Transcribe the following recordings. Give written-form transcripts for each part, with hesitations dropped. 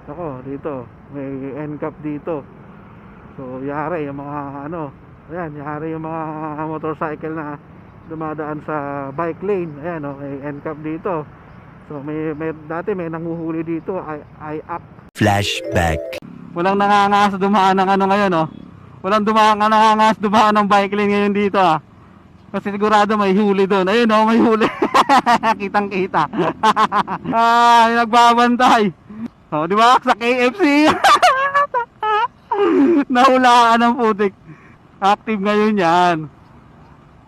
Ako, dito, may NCAP dito. So, yari yung mga ano, ayan, yari yung mga motorcycle na dumadaan sa bike lane. Ayan, oh, may NCAP dito. So, may dati may nanguhuli dito, ay up. Flashback. Walang nangangas dumaan ng ano ngayon, oh. Walang nangangas dumaan ng bike lane ngayon dito, ah. Kasi sigurado may huli doon. Ayun, oh, may huli. Kitang kita. Ay, nagbabantay. Oh, di ba? Sa KFC. Nahulaan ng putik. Active ngayon yan.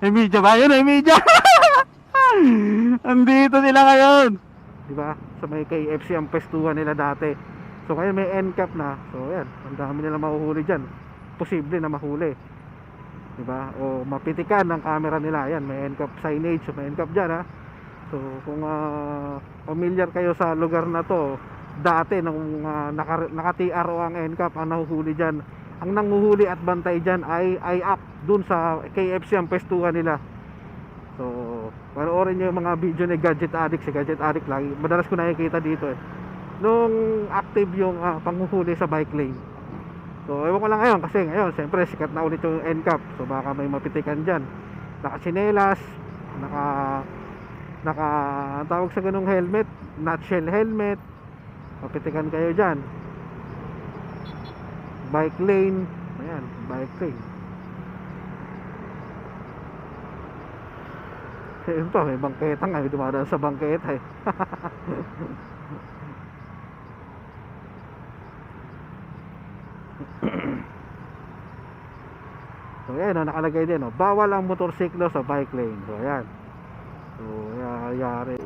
May media ba? Yun, may media. Andito sila ngayon. Di ba? Sa may KFC ang pestuhan nila dati. So ngayon may NCAP na. So yan, ang dami nila mahuhuli dyan. Posible na mahuli. Di ba? O mapitikan ng camera nila. Yan, may NCAP signage. May NCAP dyan, ha. So kung familiar kayo sa lugar na to, dati nung naka-TRO ang NCAP, ang nahuhuli dyan, ang nanguhuli at bantay dyan ay up dun sa KFC ang pestuhan nila. So panoorin nyo yung mga video ni Gadget Addict. Si Gadget Addict lagi, madalas ko nakikita dito nung active yung panghuhuli sa bike lane. So ewan ko lang ngayon, kasi ngayon siyempre sikat na ulit yung NCAP. So baka may mapitikan dyan, naka-chinelas, ang tawag sa ganung helmet, nutshell helmet, mapitikan kayo dyan. Bike lane, ayan, bike lane. Ayun pa, may bangketa nga, may dumadaan sa bangketa eh. So ayan, nakalagay din, bawal ang motorsiklo sa bike lane. So ayan. So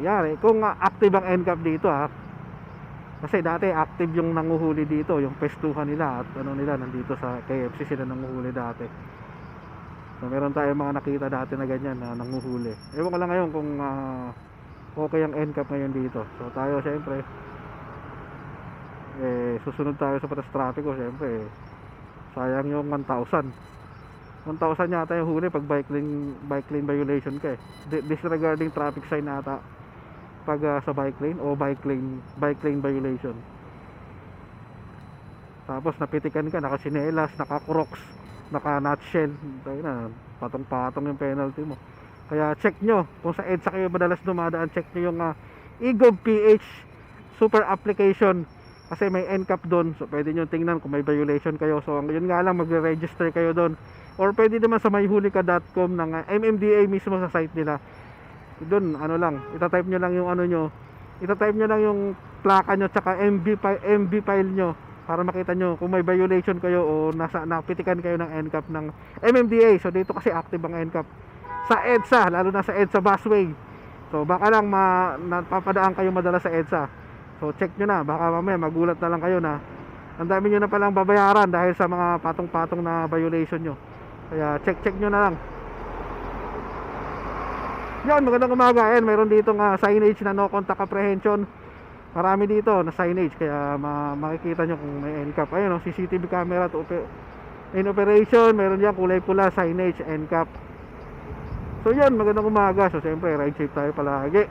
yari kung active ang NCAP dito, kasi dati active yung nanguhuli dito, yung pestuhan nila at ano nila, nandito sa KFC sila nanguhuli dati. So meron tayong mga nakita dati na ganyan na nanguhuli. Ewan ko lang ngayon kung okay ang NCAP ngayon dito. So tayo syempre susunod tayo sa patas trapiko, syempre sayang yung 1,000 yata yung huli pag bike lane violation ka eh. Disregarding traffic sign ata pag sa bike lane o bike lane violation. Tapos napitikan ka, naka-chinelas, naka-crocs, naka-nutshell, tayo na, patong-patong yung penalty mo. Kaya check nyo kung sa EDSA kayo madalas dumadaan, check nyo yung eGov PH super application, kasi may NCAP doon. So pwede nyo tingnan kung may violation kayo. So yun nga lang, magre-register kayo doon, or pwede naman sa mayhulika.com ng MMDA mismo sa site nila. Doon ano lang, itatype nyo lang yung ano nyo, itatype nyo lang yung plaka nyo tsaka MB file nyo para makita nyo kung may violation kayo o napitikan kayo ng NCAP ng MMDA. So dito kasi active ang NCAP sa EDSA, lalo na sa EDSA busway. So baka lang napapadaan kayo madalas sa EDSA. So check nyo na, baka mamaya magulat na lang kayo na ang dami nyo na palang babayaran dahil sa mga patong-patong na violation nyo. Kaya check nyo na lang. Yan, magandang umaga. Ayan, mayroon dito signage na no contact apprehension. Marami dito na signage, kaya makikita nyo kung may NCAP. Ayun, CCTV camera in operation. Meron diyan kulay pula, signage, NCAP. So yan, magandang umaga. So siyempre, ride safe tayo palagi.